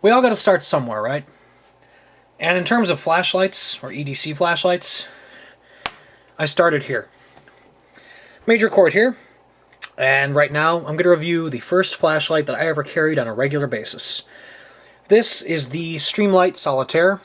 we all got to start somewhere, right? And in terms of flashlights, or EDC flashlights, I started here. Major cord here, and right now I'm going to review the first flashlight that I ever carried on a regular basis. This is the Maglite Solitaire.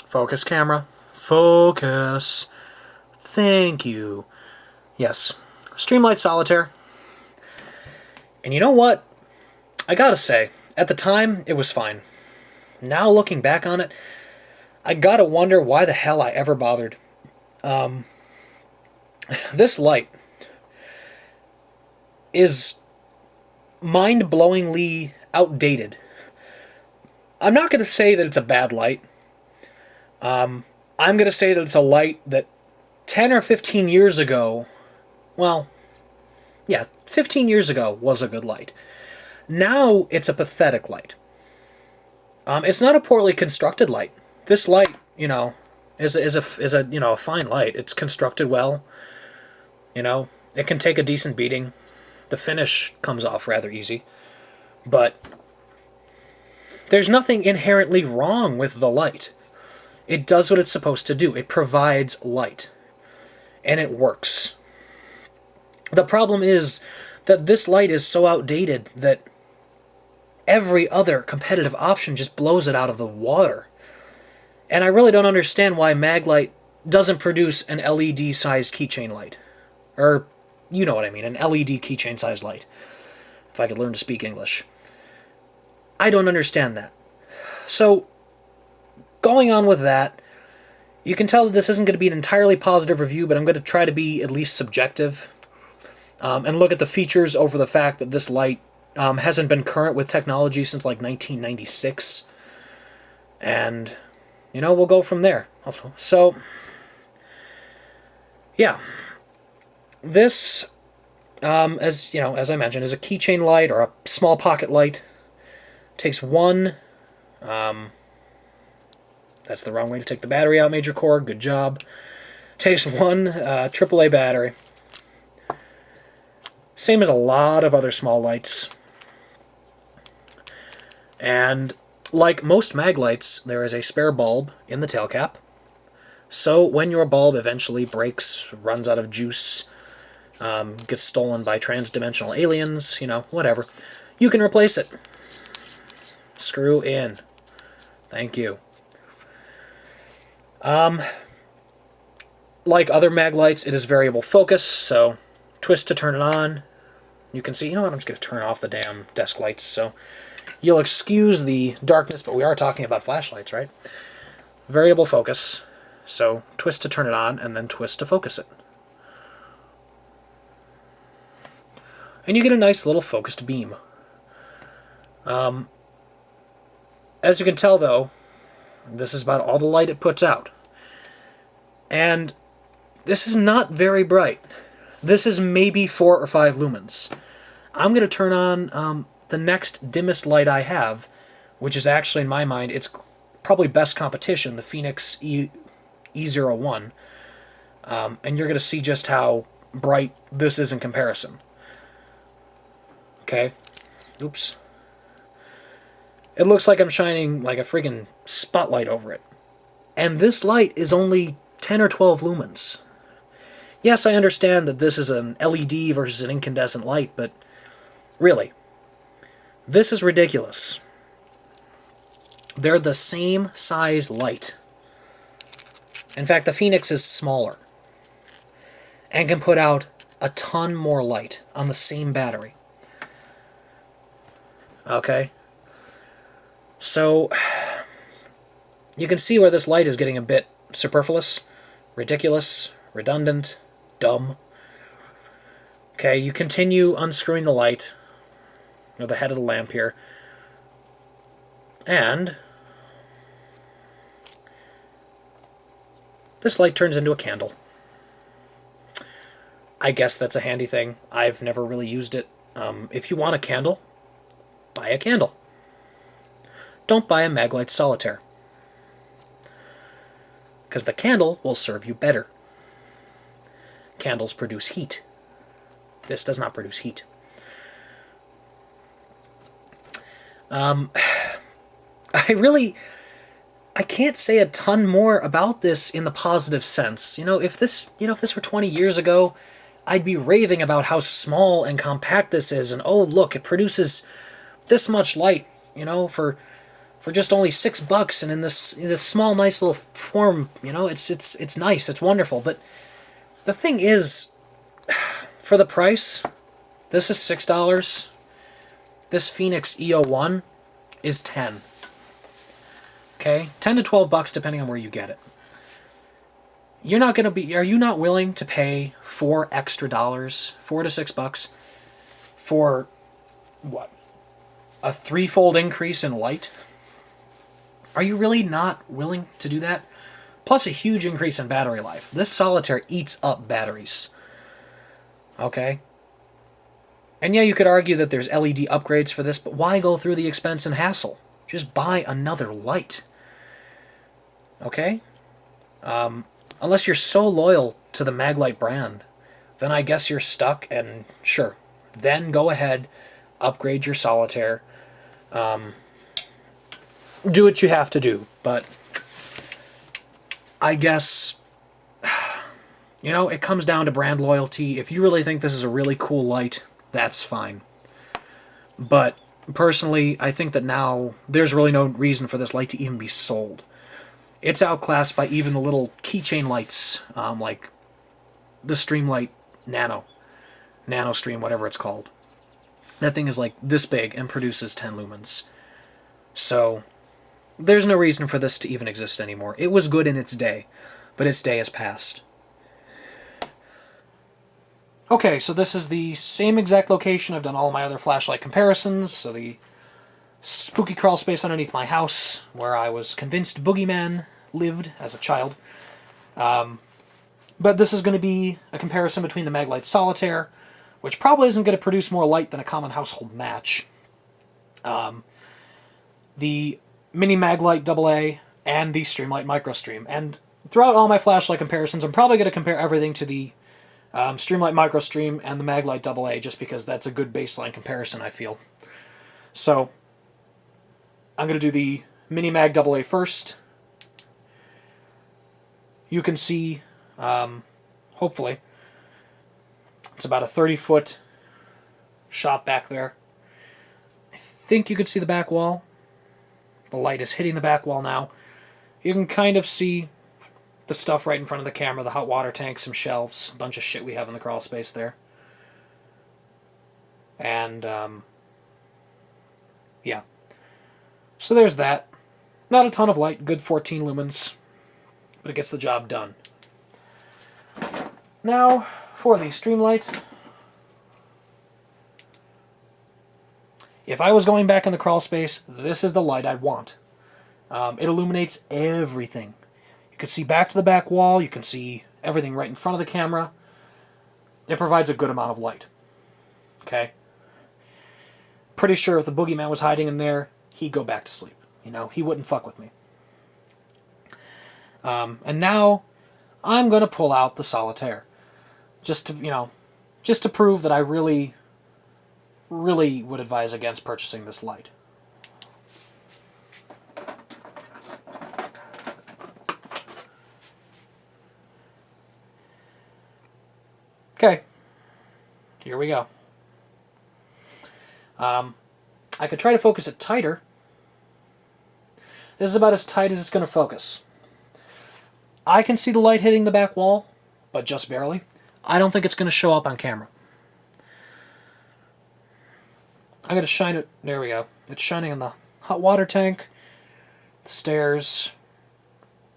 Focus, camera. Focus. Thank you. Yes, Maglite Solitaire. And you know what? I gotta say, at the time, it was fine. Now, looking back on it, I gotta wonder why the hell I ever bothered. This light is mind-blowingly outdated. I'm not gonna say that it's a bad light. I'm gonna say that it's a light that 10 or 15 years ago, well, yeah, 15 years ago was a good light. Now it's a pathetic light. It's not a poorly constructed light. This light, is a a fine light. It's constructed well. It can take a decent beating. The finish comes off rather easy. But there's nothing inherently wrong with the light. It does what it's supposed to do. It provides light. And it works. The problem is that this light is so outdated that every other competitive option just blows it out of the water. And I really don't understand why Maglite doesn't produce an LED-sized keychain light. Or, you know what I mean, an LED keychain-sized light. If I could learn to speak English. I don't understand that. So, going on with that, you can tell that this isn't going to be an entirely positive review, but I'm going to try to be at least subjective. And look at the features over the fact that this light hasn't been current with technology since like 1996. And, we'll go from there. So, yeah. This, as I mentioned, is a keychain light or a small pocket light. Takes one, that's the wrong way to take the battery out, Major Cord, good job. Takes one AAA battery. Same as a lot of other small lights. And like most Maglites, there is a spare bulb in the tail cap. So when your bulb eventually breaks, runs out of juice, gets stolen by trans-dimensional aliens, whatever, you can replace it. Screw in. Thank you. Like other Maglites, it is variable focus, so twist to turn it on. You can see, you know what, I'm just going to turn off the damn desk lights, so you'll excuse the darkness, but we are talking about flashlights, right? Variable focus, so twist to turn it on, and then twist to focus it. And you get a nice little focused beam. As you can tell, though, this is about all the light it puts out. And this is not very bright. This is maybe 4 or 5 lumens. I'm going to turn on the next dimmest light I have, which is actually, in my mind, it's probably best competition, the Phoenix E01. And you're going to see just how bright this is in comparison. Okay. Oops. It looks like I'm shining like a freaking spotlight over it. And this light is only 10 or 12 lumens. Yes, I understand that this is an LED versus an incandescent light, but really, this is ridiculous. They're the same size light. In fact, the Phoenix is smaller and can put out a ton more light on the same battery. Okay? So, you can see where this light is getting a bit superfluous, ridiculous, redundant, dumb. Okay, you continue unscrewing the light, the head of the lamp here, and this light turns into a candle. I guess that's a handy thing. I've never really used it. If you want a candle, buy a candle. Don't buy a Maglite Solitaire, because the candle will serve you better. Candles produce heat. This does not produce heat. I can't say a ton more about this in the positive sense. If this were 20 years ago, I'd be raving about how small and compact this is, and oh look, it produces this much light, for just only $6, and in this small, nice little form, it's nice, it's wonderful. But the thing is, for the price, this is $6. This Phoenix EO1 is 10. Okay, 10 to $12 depending on where you get it. Are you not willing to pay $4 extra, $4 to $6 for what? A threefold increase in light? Are you really not willing to do that? Plus a huge increase in battery life. This Solitaire eats up batteries. Okay? And yeah, you could argue that there's LED upgrades for this, but why go through the expense and hassle? Just buy another light. Okay? Unless you're so loyal to the Maglite brand, then I guess you're stuck, and sure, then go ahead, upgrade your Solitaire. Do what you have to do, but I guess, it comes down to brand loyalty. If you really think this is a really cool light, that's fine. But personally, I think that now there's really no reason for this light to even be sold. It's outclassed by even the little keychain lights, like the Streamlight Nano Stream, whatever it's called. That thing is like this big and produces 10 lumens. So there's no reason for this to even exist anymore. It was good in its day, but its day has passed. Okay, so this is the same exact location I've done all my other flashlight comparisons. So the spooky crawl space underneath my house, where I was convinced Boogeyman lived as a child. But this is going to be a comparison between the Maglite Solitaire, which probably isn't going to produce more light than a common household match, the Mini Maglite AA, and the Streamlight Microstream. And throughout all my flashlight comparisons, I'm probably going to compare everything to the Streamlight Microstream and the Maglite AA, just because that's a good baseline comparison, I feel. So I'm going to do the Mini Mag AA first. You can see, hopefully, it's about a 30-foot shot back there. I think you can see the back wall. The light is hitting the back wall now. You can kind of see the stuff right in front of the camera, the hot water tank, some shelves, a bunch of shit we have in the crawl space there. And, yeah. So there's that. Not a ton of light, good 14 lumens, but it gets the job done. Now, for the Streamlight. If I was going back in the crawl space, this is the light I'd want. It illuminates everything. You can see back to the back wall, you can see everything right in front of the camera. It provides a good amount of light. Okay? Pretty sure if the Boogeyman was hiding in there, he'd go back to sleep. He wouldn't fuck with me. And now, I'm going to pull out the Solitaire. Just to prove that I really would advise against purchasing this light. Okay, here we go. I could try to focus it tighter. This is about as tight as it's going to focus. I can see the light hitting the back wall, but just barely. I don't think it's going to show up on camera. I'm going to shine it. There we go. It's shining on the hot water tank, the stairs,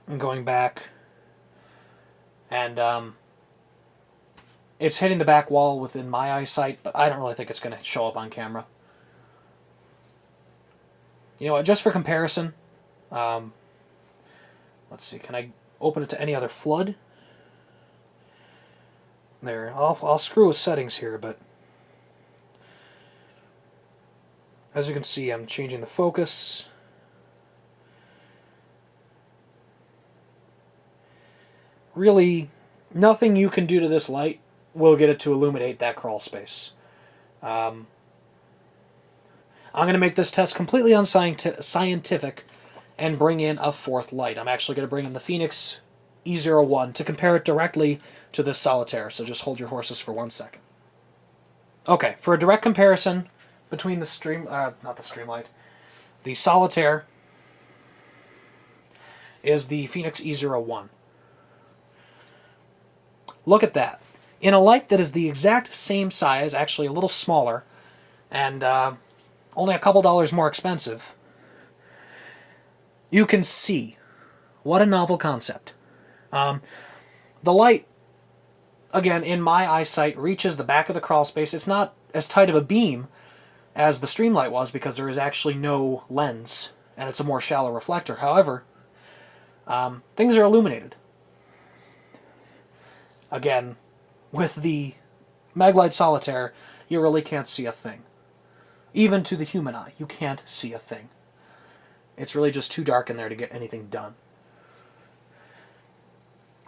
and going back. And it's hitting the back wall within my eyesight, but I don't really think it's going to show up on camera. You know what? Just for comparison, let's see. Can I open it to any other flood? There. I'll screw with settings here, but as you can see, I'm changing the focus. Really, nothing you can do to this light will get it to illuminate that crawl space. I'm going to make this test completely unscientific and bring in a fourth light. I'm actually going to bring in the Phoenix E01 to compare it directly to this Solitaire, so just hold your horses for 1 second. Okay, for a direct comparison between the the Solitaire is the Phoenix E01. Look at that. In a light that is the exact same size, actually a little smaller, and only a couple dollars more expensive, you can see what a novel concept. The light, again, in my eyesight, reaches the back of the crawl space. It's not as tight of a beam as the Streamlight was because there is actually no lens, and it's a more shallow reflector. However, things are illuminated. Again, with the Maglite Solitaire, you really can't see a thing. Even to the human eye, you can't see a thing. It's really just too dark in there to get anything done.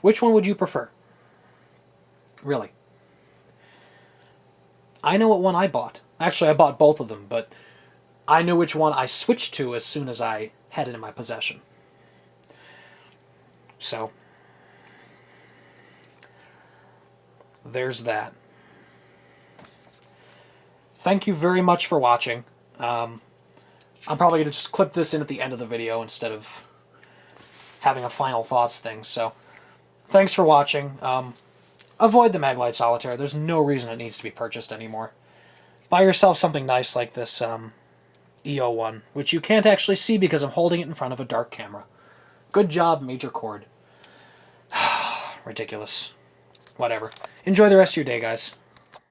Which one would you prefer? Really? I know what one I bought. Actually, I bought both of them, but I know which one I switched to as soon as I had it in my possession. So, there's that. Thank you very much for watching. I'm probably going to just clip this in at the end of the video instead of having a final thoughts thing. So, thanks for watching. Avoid the Maglite Solitaire. There's no reason it needs to be purchased anymore. Buy yourself something nice like this E01, which you can't actually see because I'm holding it in front of a dark camera. Good job, Major Cord. Ridiculous. Whatever. Enjoy the rest of your day, guys.